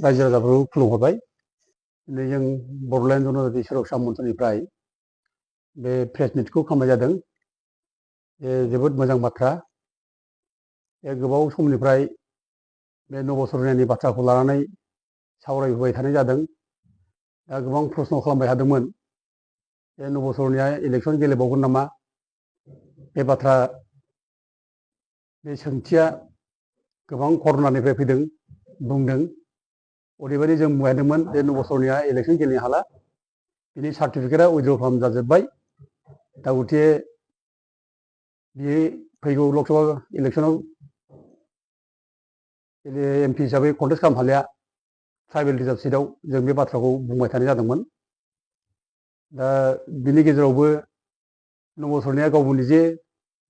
रायजो राजाफोरखौ खुलुमहरबाय। दिनै जों बड'लेण्ड जनजाति सुरक्षा मन्चनिफ्राय बे प्रेस मिटखौ खालामनाय जादों। बे जोबोद मोजां बाथ्रा। बे गोबाव समनिफ्राय बे नबसरनायनि बाथ्राखौ लानानै सावरायबोबाय थानाय जादों। दा गोबां प्रश्न खालामबाय थादोंमोन बे नबसरनाया इलेक्सन गेलेबावगोन नामा। बे बाथ्रा बे सोंथिया गोबां कर'नानिफ्राय फैदों बुंदों। ओरैबायदि जों बुंदोंमोन जे नबसरनाया इलेक्सन गेलेनो हाला, बिनि सार्टिफिकेटआ उइद्र' खालाम जाजोब्बाय। दा गथिखे बे फैगौ लकसभा इलेक्सनाव एमपि हिसाबै कन्टेस्ट खालामनो हालिया ट्राइबेल रिजार्भ सिटआव जों बे बाथ्राखौ बुंबाय थानाय जादोंमोन। दा बिनि गेजेरावबो नबसरनाया गावबो निजे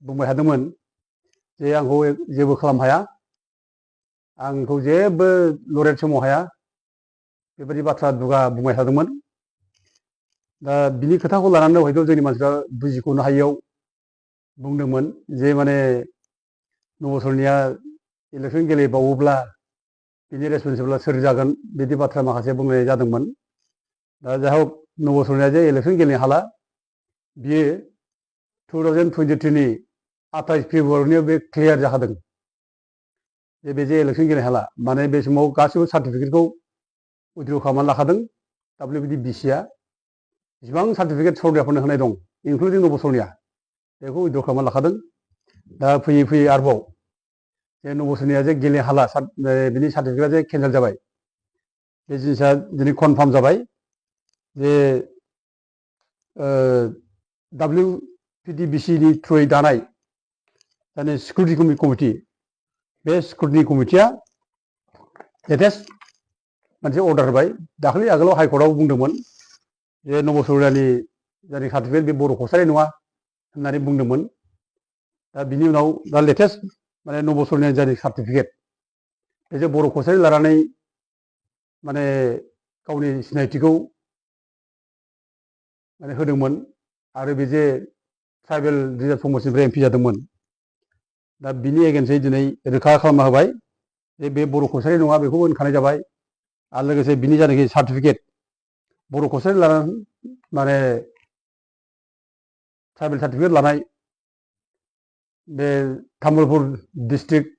बुंबाय थादोंमोन जे आंखौ जेबो खालामनो हाया, आंखौ जेबो लरेट समाव हाया, बेबायदि बाथ्रा दुगा बुंबाय थादोंमोन। दा बिनि खोथाखौ लानानै हयथ' जोंनि मानसिफ्रा बुजिख'नो हायियाव बुंदोंमोन जे माने नबसरनाया इलेक्सन गेलेबावोब्ला बिनि रेसपन्सिबोला सोर जागोन, बिदि बाथ्रा माखासे बुंनाय जादोंमोन। दा जाय हक नबसरनाया जे इलेक्सन गेलेनो हाला, बियो 2023नि 28 फेब्रुवारियाव बे क्लियार जाखादों जे बे इलेक्सन गेलेनो हाला। माने बे समाव गासिबो सार्टिफिकेटखौ उइद्र' खालामनानै लाखादों। WBDCआ जेसेबां सार्टिफिकेट सरकारफोरनो होनाय दं इनक्लुडिं नबसरनाया, बेखौ उइद्र' खालामनानै लाखादों। दा फैयै फैयै आरोबाव जे नबसरनाया जे गेलेनो हाला, बिनि सार्टिफिकेटआ जे केन्सेल जाबाय, बे जिनिसा दिनै कनफार्म जाबाय जे WPDBCनि थ्रुयै दानाय जाने सिकिउरिटि कमिटि, बे सिकिउरिटि कमिटिया लेटेस्ट मोनसे अर्डार होबाय। दाखालि आगोलाव हाइकर्टआव बुंदोंमोन जे नबसरनानि जायनि सार्टिफिकेट बे बर' कसारि नङा होननानै बुंदोंमोन। दा बिनि उनाव दा लेटेस्ट माने नबसरनानि जायनि सार्टिफिकेट बे जे बर' कसारि लानानै माने गावनि सिनायथिखौ माने होदोंमोन आरो बे जे ट्राइबेल रिजार्भ समस्टिनिफ्राय एमपि जादोंमोन। दा बिनि एगेन्स्टै दिनै रोखा खालामना होबाय जे बे बर' कसारि नङा, बेखौबो होनखानाय जाबाय। आरो लोगोसे बिनि जायनाखि सार्टिफिकेट बर' कसारि लानानै माने ट्राइबेल सार्टिफिकेट लानाय बे तामुलपुर डिस्ट्रिक्ट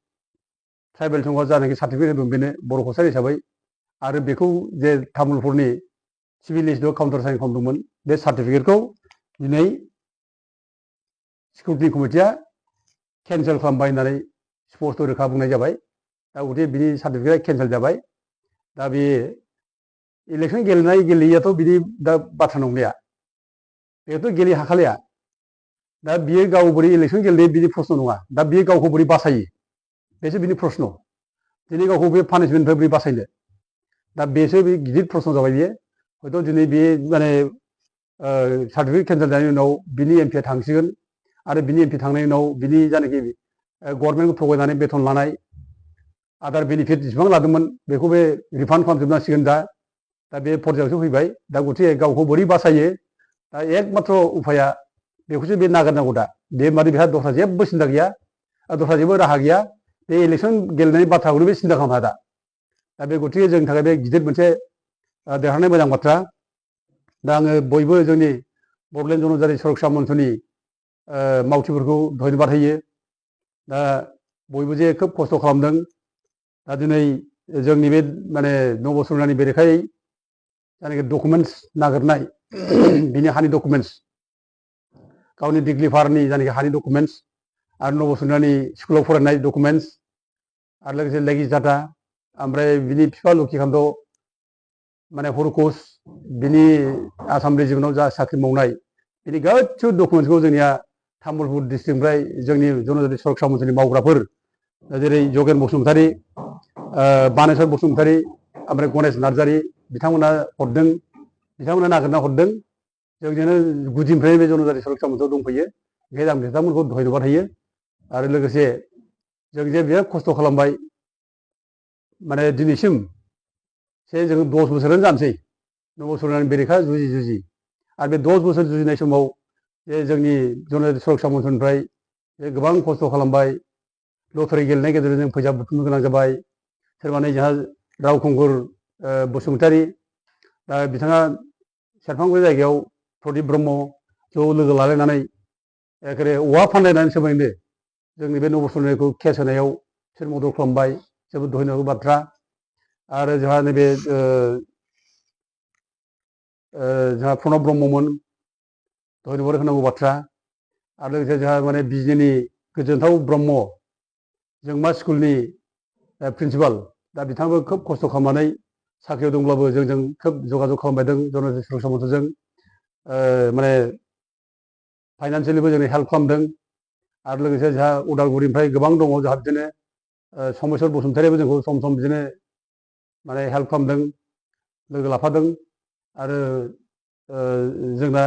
ट्राइबेल संघआ जायनाखि सार्टिफिकेट होदों बेनो बर' कसारि हिसाबै, आरो बेखौ जे तामुलपुरनि सिभिल लिस्टआव काउन्टार साइन खालामदोंमोन, बे सार्टिफिकेटखौ दिनै सिकिउरिटि कमिटिया केन्सेल खालामबाय होननानै स्पष्ट रोखा बुंनाय जाबाय। दा गथिखे बिनि सार्टिफिकेटआ केन्सेल जाबाय। दा बे इलेक्सन गेलेनाय गेलेयैयाथ' बिदि दा बाथ्रा नंलिया, बेथ' गेले हाखालिया। दा बियो गाव बोरै इलेक्सन गेलेनाय बिनि प्रश्न नङा, दा बियो गावखौ बोरै बासायो बेसो बिनि प्रश्न। दिनै गावखौ बे पानिशमेन्टनिफ्राय बोरै बासायनो, दा बेसो बे गिदिर प्रश्न जाबाय। बियो हयथ' दिनै बे माने सार्टिफिकेट केन्सेल जानायनि उनाव बिनि एमपिआ थांसिगोन, आरो बिनि एमपि थांनायनि उनाव बिनि जायनाखि गभर्नमेन्टखौ थगायनानै बेथन लानाय आदार बेनिफिट जेसेबां लादोंमोन बेखौ बे रिफान्ड खालामजोबनांसिगोन। दा बे पर्यायावसो फैबाय। दा गथिखे गावखौ बोरै बासायो, दा एकमात्र उफाया बेखौसो बे नागिरनांगौ। दा बे माने बेहा दस्रा जेबो सिन्था गैया, दस्रा जेबो राहा गैया। बे इलेक्सन गेलेनायनि बाथ्राखौनो बे सिन्था खालामनो हाया दा बे गथिखे जोंनि थाखाय बे गिदिर मोनसे देरहानाय मोजां बाथ्रा। दा आङो बयबो जोंनि बड'लेण्ड जनजाति सुरक्षा मन्चनि मावथिफोरखौ धन्यबाद होयो। दा बयबो जे खोब खस्थ' खालामदों। दा दिनै जोंनि बे माने नबसरनानि बेरेखायै जायनाखि डकुमेन्टस नागिरनाय बिनि हानि डकुमेन्टस, गावनि डिग्लिफारनि जायनाखि हानि डकुमेन्टस, आरो नबसरनानि स्कुलाव फरायनाय डकुमेन्टस, आरो लोगोसे लेगि डाटा, ओमफ्राय बिनि बिफा लक्षिकान्त माने हरकस, बिनि आसाम रेजिमेन्टआव जा साख्रि मावनाय, बिनि गासिबो डकुमेन्टसखौ जोंनिया तामुलपुर डिस्ट्रिक्टनिफ्राय जोंनि जनजाति सुरक्षा मन्चनि मावग्राफोर जेरै जगेन बसुमतारी, बानेस्वर बसुमतारी, ओमफ्राय गणेश नार्जारी बिथांमोना हरदों, बिथांमोना नागिरना हरदों। जोंजोंनो गुदिनिफ्रायनो बे जनजाति सुरक्षा मन्चआव दंफैयो। बेखायनो आं बिथांमोनखौ धन्यबाद होयो। आरो लोगोसे जों जे बिराद खस्थ' खालामबाय, माने दिनैसिम जों 10 बोसोरानो जानोसै नबसरनानि बेरेखा जुजि जुजि। आरो बे 10 बोसोर जुजिनाय समाव जे जोंनि जनजाति सुरक्षा मन्चनिफ्राय गोबां खस्थ' खालामबाय। लटारि गेलेनायनि गेजेरजों जों फैसा बुथुमनो गोनां जाबाय। सोरबा नै जोंहा रावखुंगुर बसुमतारी दा बिथाङा सेरफांगुरि जायगायाव प्रदीप ब्रह्म ज' लोगो लालायनानै एखेबारे औवा फानलायनानै सोमोन्दो जोंनि बे नबसरनायखौ केस होनायाव बिसोर मदद खालामबाय जोबोद धन्यबाद बाथ्रा। आरो जोंहा नैबे जोंहा प्रणब ब्रह्ममोन धन्यबाद होनांगौ बाथ्रा। आरो लोगोसे जोंहा माने बिजनीनि गोजोनथाव ब्रह्म जोंमा स्कुलनि प्रिन्सिपाल दा बिथाङाबो खोब खस्थ' खालामनानै साख्रियाव दंब्लाबो जोंजों खोब जगाजग खालामबायदों जनजाति सुरक्षा मन्थ्रिजों माने फाइनान्सियेलिबो जोंनो हेल्प खालामदों। आरो लोगोसे जोंहा उदालगुरिनिफ्राय गोबां दङ जोंहा बिदिनो समेस्वर बसुमतारियाबो जोंखौ सम सम बिदिनो माने हेल्प खालामदों लोगो लाफादों। आरो जोंना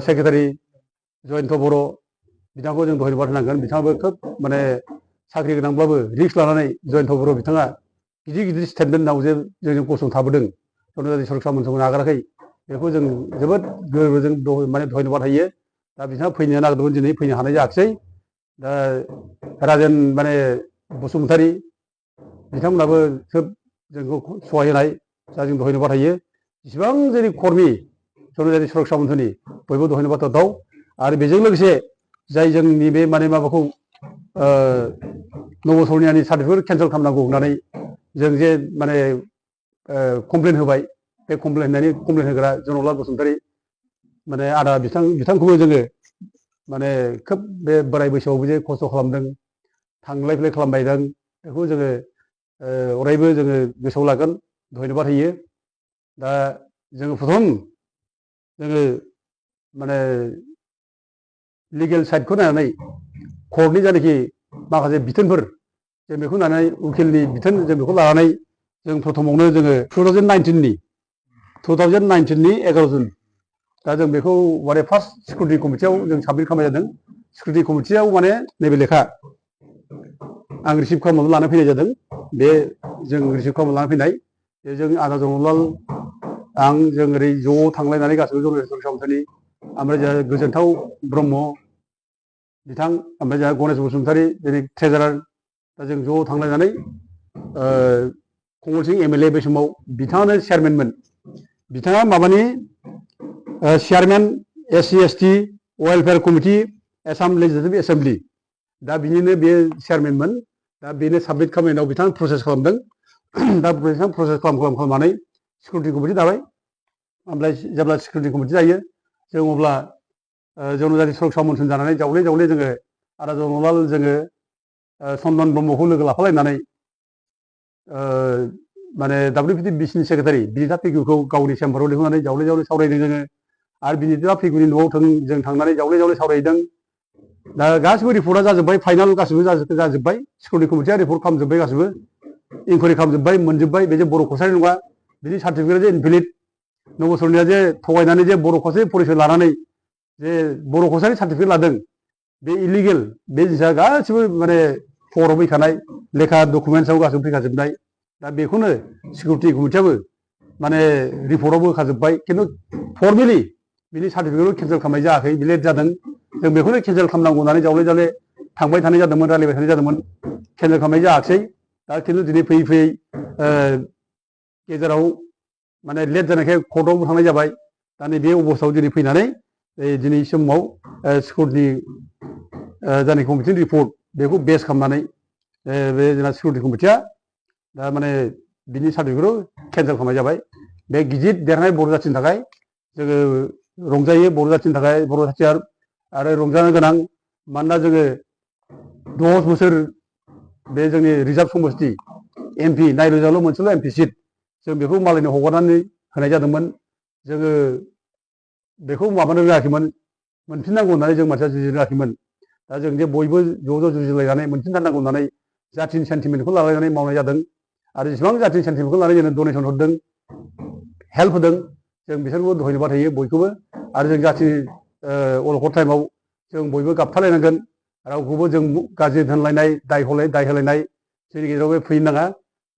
सेक्रेटारि जयन्त बर' बिथांखौ जों धन्यबाद होनांगोन। बिथाङाबो खोब माने साख्रि गोनांब्लाबो रिस्क लानानै जयन्त बर' बिथाङा गिदिर गिदिर स्टेटमेन्टआव जे जोंजों गसंथाबोदों जनजाति सुरक्षा मन्थ्रिखौ नागाराखै बेखौ जों जोबोद गोरबोजों माने धन्यबाद होयो। दा बिथाङा फैनो नागिरदोंमोन दिनै फैनो हानाय जायाखिसै। दा राजेन माने बसुमतारी बिथांमोनाबो खोब जोंखौ सहाय होनाय दा जों धन्यबाद होयो। जेसेबां जोंनि कर्मि जनजाति सुरक्षा मन्थ्रिनि बयबो धन्यबाद होथाव। आरो बेजों लोगोसे जाय जोंनि बे माने माबाखौ नबसरनायानि सार्टिफिकेट केन्सेल खालामनांगौ होननानै जों जे माने कमप्लेन होबाय बे कमप्लेन होग्रा जनकलाल बसुमतारी माने आदा बिथांखौबो जोङो माने खोब बे बोराय बैसोआवबो जे खस्थ' खालामदों थांलाय फैलाय खालामबायदों बेखौ जोङो अरायबो जोङो गोसोआव लागोन धन्यबाद होयो। दा जोङो प्रथम जोङो माने लिगेल साइडखौ नायनानै कर्टनि जायनाखि माखासे बिथोनफोर जों बेखौ नायनानै उकिलनि बिथोन जों बेखौ लानानै जों प्रथमावनो जोङो 2019नि 11 जुन दा जों बेखौ माने फार्स्ट सिकिउरिटि कमिटियाव जों साबमिट खालामनाय जादों। सिकिउरिटि कमिटियाव माने नैबे लेखा आं रिसिभ खालामनानै लाना फैनाय जादों। बे जों रिसिभ खालामनानै लाना फैनाय जों आदा जनकलाल आं जों ओरै ज' थांलायनानै गासिबो जनजाति सुरक्षा मन्थ्रिनि ओमफ्राय जोंहा गोजोनथाव ब्रह्म बिथां ओमफ्राय जोंहा गणेश बसुमतारी जोंनि ट्रेजारार दा जों ज' थांलायनानै कमल सिंह MLA बे समाव बिथाङानो चेयारमेनमोन। बिथाङा माबानि chairman SC/ST welfare committee Assam legislative assembly दा बिनिनो बे चेयारमेनमोन। दा बेनो साबमिट खालामनायनि उनाव बिथाङा प्रसेस खालामदों। दा बिथाङा प्रसेस खालामनानै सिकिउरिटि कमिटि दाबाय। ओमफ्राय जेब्ला सिकिउरिटि कमिटि जायो जों अब्ला जनजाति सुरक्षा मन्थ्रि जानानै जावले जावले जोङो आदा जनकलाल जोङो सन्दन ब्रह्मखौ लोगो लाफालायनानै माने WPTBCनि सेक्रेटारि बिनिता पेगुखौ गावनि चेम्बाराव लिंहरनानै जावले जावले सावरायदों जोङो। आरो बिनिता पेगुनि न'आव जों थांनानै जावले जावले सावरायदों। दा गासिबो रिपर्टआ जाजोब्बाय फाइनाल गासिबो जाजोब्बाय सिकिउरिटि कमिटिया रिपर्ट खालामजोब्बाय गासिबो इनकुवारि खालामजोब्बाय मोनजोब्बाय बे जे बर' कसारि नङा बिनि सार्टिफिकेट जे इनभेलिड नबसरनाया जे थगायनानै जे बर' कसारि परिसय लानानै जे बर' कसारि सार्टिफिकेट लादों बे इलिगेल बे जिनिसा गासिबो माने खबराव फैखानाय लेखा डकुमेन्टसआव गासिबो फैखाजोबनाय। दा बेखौनो सिकिउरिटि कमिटियाबो माने रिपर्टआवबो होखाजोब्बाय खिन्थु फर्मेलि बिनि सार्टिफिकेटखौ केन्सेल खालामनाय जायाखै लेट जादों। जों बेखौनो केन्सेल खालामनांगौ होननानै जावले जावले थांबाय थानाय जादोंमोन रायलायबाय थानाय जादोंमोन केन्सेल खालामनाय जायाखिसै। दा खिन्थु दिनै फैयै फैयै गेजेराव माने लेट जानायखाय कर्टआवबो थांनाय जाबाय। दा नैबे अबस्थायाव दिनै फैनानै दिनै समाव सिकिउरिटि जानाय कमिटिनि रिपर्ट बेखौ बेस खालामनानै बे जोंना सिकिउरिटि कमिटिया दा माने बिनि सार्टिफिकेटखौ केन्सेल खालामनाय जाबाय। बे गिदिर देरनाय बर' जाथिनि थाखाय जोङो रंजायो बर' जाथिनि थाखाय बर' जाथिया आरो रंजानो गोनां। मानोना जोङो 10 बोसोर बे जोंनि रिजार्भ समस्ति MP नायरोजाल' मोनसेल' MP सिट जों बेखौ मालायनो हगारनानै होनाय जादोंमोन। जोङो बेखौ माबानो रोङाखैमोन मोनफिननांगौ होननानै जों मानसिया जुजिनो रोङाखैमोन। दा जों जे बयबो ज' जुजिलायनानै मोनफिनथारनांगौ होननानै जाथिनि सेन्टिमेन्टखौ लालायनानै मावनाय जादों। आरो जेसेबां जाथिनि सेन्टिमेन्टखौ लानानै जोंनो डनेसन हरदों हेल्प होदों जों बिसोरखौ धन्यबाद होयो बयखौबो। आरो जों जाथिनि अलखद टाइमाव जों बयबो गाबथालायनांगोन रावखौबो जों गाज्रि दोनलायनाय दाय होलायनाय जोंनि गेजेराव बे फैनो नाङा।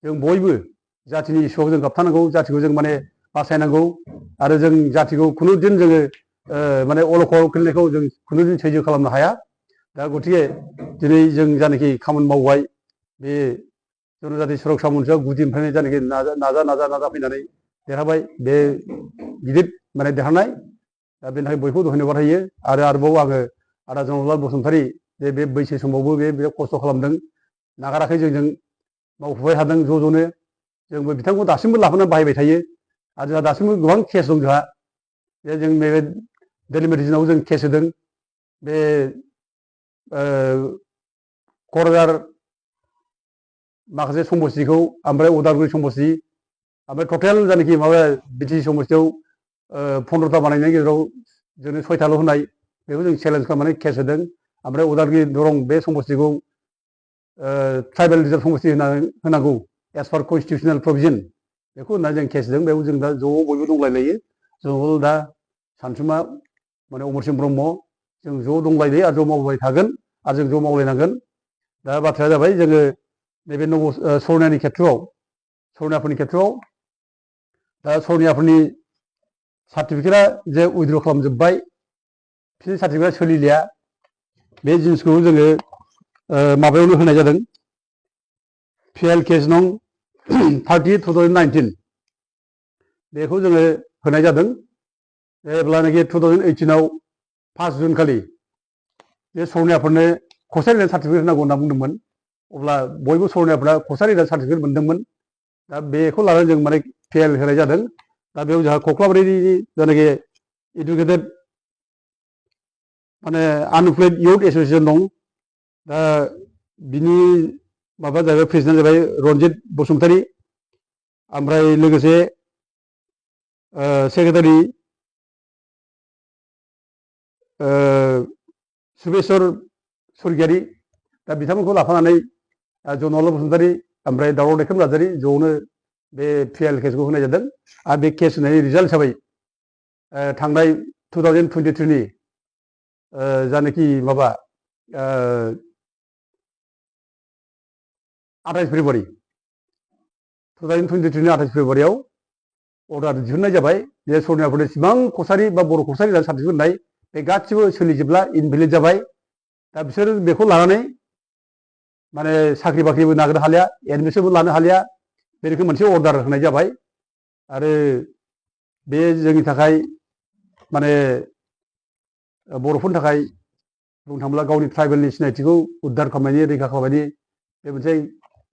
जों बयबो जाथिनि इस्युआव जों गाबथानांगौ जाथिखौ जों माने बासायनांगौ। आरो जों जाथिखौ खुनुदिन जोङो माने अलखद खोलैनायखौ जों खुनुदिन सैज्य खालामनो हाया। दा गतिके दिनै जों जानाखि खामानि मावबाय बे जनजाति सुरक्षा मन्चआ गुदिनिफ्रायनो जायनाखि नाजा फैनानै देरहाबाय बे गिदिर माने देरहानाय दा बेनि थाखाय बयखौबो धन्यबाद होयो आरोबाव आङो आदा जनरलाल बसुमतारी जे बे बैसो समावबो बे खस्थ' खालामदों नागाराखै जोंजों मावफुबाय थादों ज'नो जोंबो बिथांखौ दासिमबो लाफानानै बाहायबाय थायो आरो जोंहा दासिमबो गोबां केस दं जोंहा जे जों बे डेलि मेडिसिनाव जों केस होदों बे क'क्राझार माखासे समस्तिखौ ओमफ्राय उदालगुरि समस्ति ओमफ्राय टटेल जायनाखि माबा बिटिसि समस्तियाव 15टा बानायनायनि गेजेराव जोंनो 6टाल' होनाय बेखौ जों चेलेन्ज खालामनानै केस होदों ओमफ्राय उदालगुरि दरं बे समस्तिखौ ट्राइबेल रिजार्भ समस्ति होनांगौ एस पार कनस्टिटिउसनेल प्रभिजन बेखौ होननानै जों केस होदों बेयाव जों दा ज' बयबो दंलायलायो जों दा सानसुमा माने अमरसिं ब्रह्म जों ज' दंलायलायो आरो ज' मावबाय थागोन आरो जों ज' मावलायनांगोन दा बाथ्राया जाबाय जोङो नैबे सरनियानि खेथ्रआव सरनियाफोरनि खेथ्रआव दा सरनियाफोरनि सार्टिफिकेटआ जे उइद्र' खालामजोब्बाय बिसोरनि सार्टिफिकेटआ सोलिलिया बे जिनिसखौ जोङो माबायावनो होनाय जादों PL केस नं 30/2019 बेखौ जोङो होनाय जादों जेब्लानाखि 2018आव 5 जुन खालि बे सरनियाफोरनो कसारि रेन्ज सार्टिफिकेट होनांगौ होनना बुंदोंमोन अब्ला बयबो सरनियाफोरा कसारि रेन्ज सार्टिफिकेट मोनदोंमोन दा बेखौ लानानै जों माने PL होनाय जादों दा बेयाव जोंहा कख्लाबारिनि जायनाखि इडुकेटेड माने आनइमप्लयड इउथ एस'सिएसन दं दा बिनि माबा जाहैबाय प्रेसिडेन्ट जाबाय रन्जित बसुमतारी ओमफ्राय लोगोसे सेक्रेटारि सुबेस्वर स्वर्गियारि दा बिथांमोनखौ लाफानानै जनरलाल बसुमतारी ओमफ्राय दावराव दैखोम नार्जारी ज'नो बे PL केसखौ होनाय जादों आरो बे केस होनायनि रिजाल्ट हिसाबै थांनाय 2023नि जानाखि माबा 28 फेब्रुवारि 2023नि 28 फेब्रुवारियाव अर्डार दिहुननाय जाबाय जे सरनियाफोरनो सिबां कसारि बा बर' कसारि सार्टिफिकेट होनाय बे गासिबो सोलिजोबला इनभेलिड जाबाय दा बिसोर बेखौ लानानै माने साख्रि बाख्रिबो नागिरनो हालिया एडमिसनबो लानो हालिया बे रोखोम मोनसे अर्डार होनाय जाबाय आरो बे जोंनि थाखाय माने बर'फोरनि थाखाय बुंनो थाङोब्ला गावनि ट्राइबेलनि सिनायथिखौ उद्धार खालामनायनि रैखा खालामनायनि बे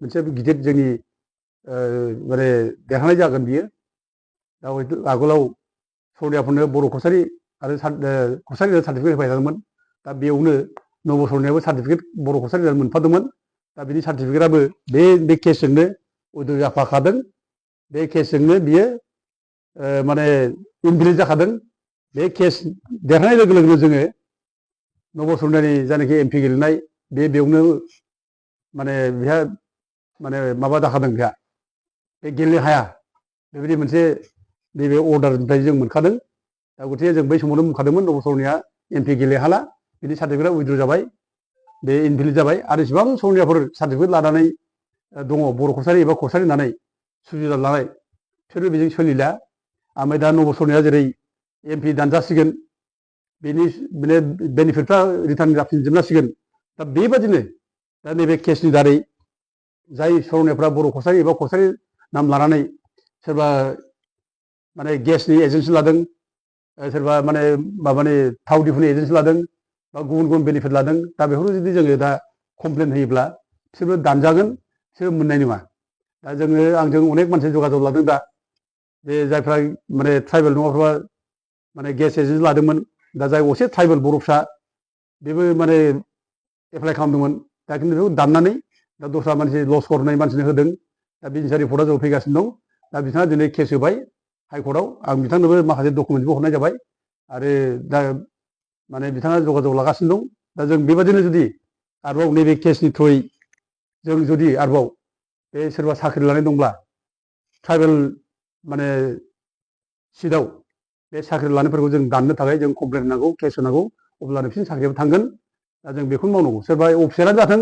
मोनसे गिदिर जोंनि माने देरहानाय जागोन बियो दा हयथ' आगोलाव सरनियाफोरनो बर' कसारि आरो कसारि सार्टिफिकेट होबाय थादोंमोन दा बेयावनो नब सरनियाबो सार्टिफिकेट बर' कसारि मोनफादोंमोन दा बिनि सार्टिफिकेटआबो बे केसजोंनो उइद्र' जाफाखादों बे केसजोंनो बियो माने इनभेलिड जाखादों बे केस देरहानाय लोगो लोगोनो जोङो नब सरनियानि जायनाखि MP गेलेनाय बेयावनो माने बेहा माने माबा जाखादों बेहा बे गेलेनो हाया बेबायदि मोनसे नैबे अर्डारनिफ्राय जों मोनखादों दा गथिखे जों बै समावनो बुंखादोंमोन नब सरनिया MP गेलेहाला बिनि सार्टिफिकेटआ उइद्र' जाबाय बे इनभेलिड जाबाय आरो जेसेबां सरनियाफोर सार्टिफिकेट लानानै दङ बर' कसारि एबा कसारि होननानै सुबिदा लानाय बिसोरबो बेजों सोलिला ओमफ्राय दा नब सरनिया जेरै MP दानजासिगोन बेनि माने बेनिफिटफ्रा रिटार्न जाफिनजोबनांसिगोन दा बेबादिनो दा नैबे केसनि दारै जाय सरनियाफ्रा बर' कसारि एबा कसारि नाम लानानै सोरबा माने गेसनि एजेन्सि लादों सोरबा माने माबानि थाव दिफुनि एजेन्सि लादों बा गुबुन बेनिफिट लादों दा बेफोरखौ जुदि जोङो दा कमप्लेन होयोब्ला बिसोरबो दानजागोन बिसोर मोननाय नङा दा आंजों अनेक मानसि जगाजग लादों दा बे जायफ्रा माने ट्राइबेल नङाफ्रा माने गेस एजेन्सि लादोंमोन दा जाय असे ट्राइबेल बर' फिसा बेबो माने एप्लाइ खालामदोंमोन दा खिन्थु बेखौ दाननानै दा दस्रा मानसि लस करनाय मानसिनो होदों दा बिनि सायाव रिपर्टआ जों फैगासिनो दं दा बिथाङा दिनै केस होबाय हाइकर्टआव आं बिथांनोबो माखासे डकुमेन्टबो हरनाय जाबाय आरो दा माने बिथाङा जगाजग लागासिनो दं दा जों बेबादिनो जुदि आरोबाव नैबे केसनि थ्रुयै जों जुदि आरोबाव बे सोरबा साख्रि लानाय दंब्ला ट्राइबेल माने सिटआव बे साख्रि लानायफोरखौ जों दाननो थाखाय जों कमप्लेन होनांगौ केस होनांगौ अब्लानो बिसोरनि साख्रियाबो थांगोन दा जों बेखौनो मावनांगौ सोरबा अफिसारानो जाथों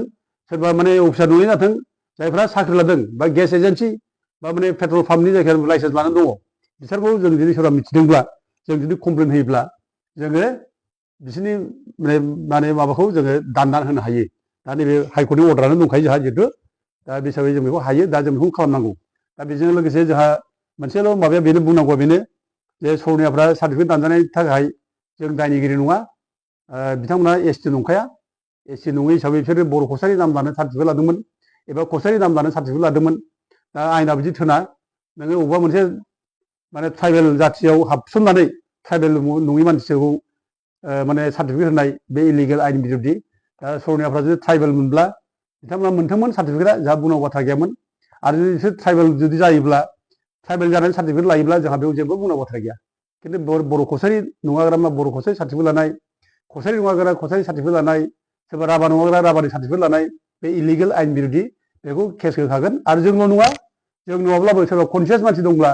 सोरबा माने अफिसार नङै जाथों जायफ्रा साख्रि लादों बा गेस एजेन्सि बा माने पेट्रल पाम्पनि जायगायाव लाइसेन्स लानानै दङ बिसोरखौ जों जुदि सोरबा मिथिदोंब्ला जों जुदि कमप्लेन होयोब्ला जोङो बिसोरनि माने माबाखौ जोङो दाननानै होनो हायो दा नैबे हाइकर्टनि अर्डारानो दंखायो जोंहा जिहेथु दा बे हिसाबै जों बेखौ हायो दा जों बेखौ खालामनांगौ दा बेजों लोगोसे जोंहा मोनसेल' माबाया बेनो बुंनांगौआ बेनो जे सरनियाफ्रा सार्टिफिकेट दानजानायनि थाखाय जों दायनिगिरि नङा बिथांमोना एसटि नंखाया एसटि नङै हिसाबै बिसोरो बर' कसारि नाम लानो सार्टिफिकेट लादोंमोन एबा कसारि नाम लानो सार्टिफिकेट लादोंमोन दा आयेना बिदि थोना नोङो बबेबा मोनसे माने ट्राइबेल जाथियाव हाबसननानै ट्राइबेल नङि मानसिखौ माने सार्टिफिकेट होनाय बे इलिगेल आयेन बिरुद्दि दा सरनियाफ्रा जुदि ट्राइबेल मोनब्ला बिथांमोना मोनथाममोन सार्टिफिकेटआ जोंहा बुंनांगौ बाथ्रा गैयामोन आरो जुदि बिसोर ट्राइबेल जुदि जायोब्ला ट्राइबेल जानायनि सार्टिफिकेट लायोब्ला जोंहा बेयाव जेबो बुंनांगौ बाथ्रा गैया खिन्थु बर' कसारि नङाग्रा बर' कसारि सार्टिफिकेट लानाय कसारि नङाग्रा कसारि सार्टिफिकेट लानाय सोरबा राभा नङाग्रा राभानि सार्टिफिकेट लानाय बे इलिगेल आयेन बिरुद्दि बेखौ केस होखागोन आरो जोंल' नङा जों नङाब्लाबो सोरबा कनसियास मानसि दंब्ला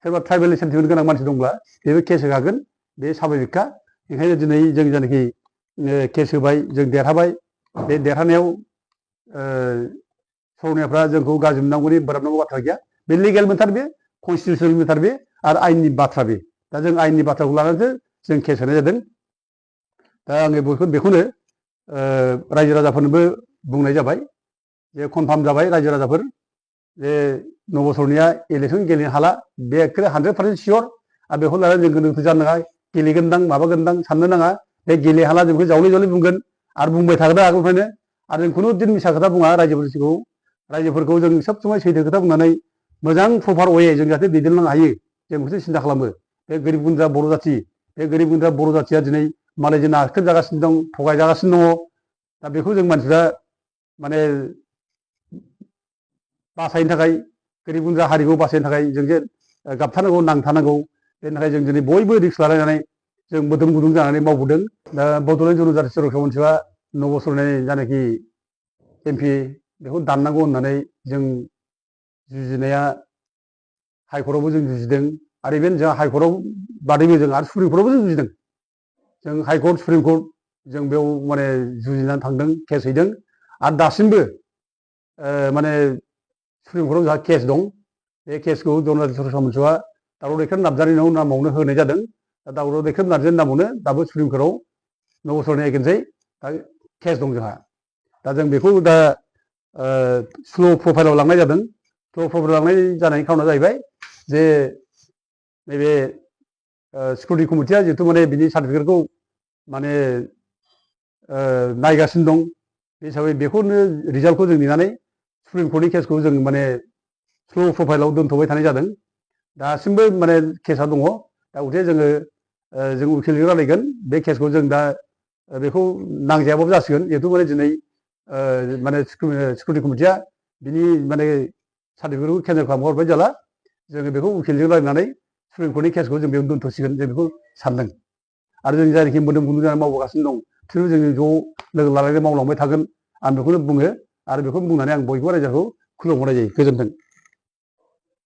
सोरबा ट्राइबेल सेन्टिमेन्ट गोनां मानसि दंब्ला बेबो केस होखागोन बे स्वाभाबिकखा ओंखायनो दिनै जों जायनाखि केस होबाय जों देरहाबाय बे देरहानायाव सरनियाफ्रा जोंखौ गाज्रि मोननांगौनि बोराबनांगौ बाथ्रा गैया बे लिगेल मेटार बे कनस्टिटिउसनेल मेटार बे आरो आयेननि बाथ्रा बे दा जों आयेननि बाथ्राखौ लानानैसो जों केस होनाय जादों दा आङो बेखौनो रायजो राजाफोरनोबो बुंनाय जाबाय जे कनफार्म जाबाय रायजो राजाफोर जे नबसरनिया इलेक्सन गेलेनो हाला बे एखे 100% सियर आरो बेखौ लानानै जों गोनो गोथो जानो नाङा गेलेगोनदां माबागोनदां साननो नाङा बे गेलेहाला जों बेखौ जावले जावले बुंगोन आरो बुंबाय थागोन आगोलनिफ्रायनो आरो जों खुनु दिन मिसा खोथा बुङा रायजोफोरखौ जों सब समाय सैथो खोथा बुंनानै मोजां प्रपार अवे जों जाहाथे दैदेनलांनो हायो जों बेखौसो सिन्था खालामो बे गोरिब गुन्द्रा बर' जाथि बे गोरिब गुन्द्रा बर' जाथिया दिनै मालायजों नाख्रेब जागासिनो दं थगायजागासिनो दङ दा बेखौ जों मानसिफ्रा माने बासायनो थाखाय गोरिब गुन्द्रा हारिखौ बासायनो थाखाय जों जे गाबथानांगौ नांथानांगौ बेनि थाखाय जों दिनै बयबो रिक्स लालायनानै जों मोदोम गुदुं जानानै मावबोदों दा बड'लेण्ड जनजाति सुरक्षा मन्चआ नबसरनि जानाखि एमपि बेखौ दाननांगौ होननानै जों जुजिनाया हाइकर्टआवबो जों जुजिदों आरो इभेन जों हाइकर्टआव बादैबो जों आरो सुप्रिम कर्टआवबो जों जुजिदों जों हाइकर्ट सुप्रिम कर्ट जों बेयाव माने जुजिनानै थांदों केस हैदों आरो दासिमबो माने सुप्रिम कर्टआव जोंहा केस दं बे केसखौ जनजाति सुरक्षा मन्चआ दावराव दैखां नार्जारिनि नामावनो होनाय जादों दा दावराव दैखां नार्जारिनि नामावनो दाबो सुप्रिम कर्टआव नबसरनि एगेन्सै दा केस दं जोंहा दा जों बेखौ दा स्ल' प्रफाइलाव लांनाय जादों स्ल' प्रफाइलाव लांनाय जानायनि खारना जाहैबाय जे नैबे सिकिउरिटि कमिटिया जिहेतु माने बिनि सार्टिफिकेटखौ माने नायगासिनो दं बे हिसाबै बेखौनो रिजाल्टखौ जों नेनानै सुप्रिम कर्टनि केसखौ जों माने स्ल' प्रफाइलाव दोनथ'बाय थानाय जादों दासिमबो माने केसा दङ दा गथे जों उकिलजों रायलायगोन बे केसखौ जों दा बेखौ नांजायाबाबो जासिगोन जिहेतु माने दिनै माने सिकिउरिटि कमिटिया बिनि माने सार्टिफिकेटखौ केन्सेल खालामहरबाय जेला जोङो बेखौ उकिलजों रायलायनानै सुप्रिम कर्टनि केसखौ जों बेयाव दोनथ'सिगोन जों बेखौ सानदों आरो जों जायनाखि मोदोम गुदुं जानानै मावबोगासिनो दं बिसोरबो जों ज' लोगो लालायनानै मावलांबाय थागोन आं बेखौनो बुङो आरो बेखौ बुंनानै आं बयबो रायजोखौ खुलुमहरनाय जायो गोजोन्थों।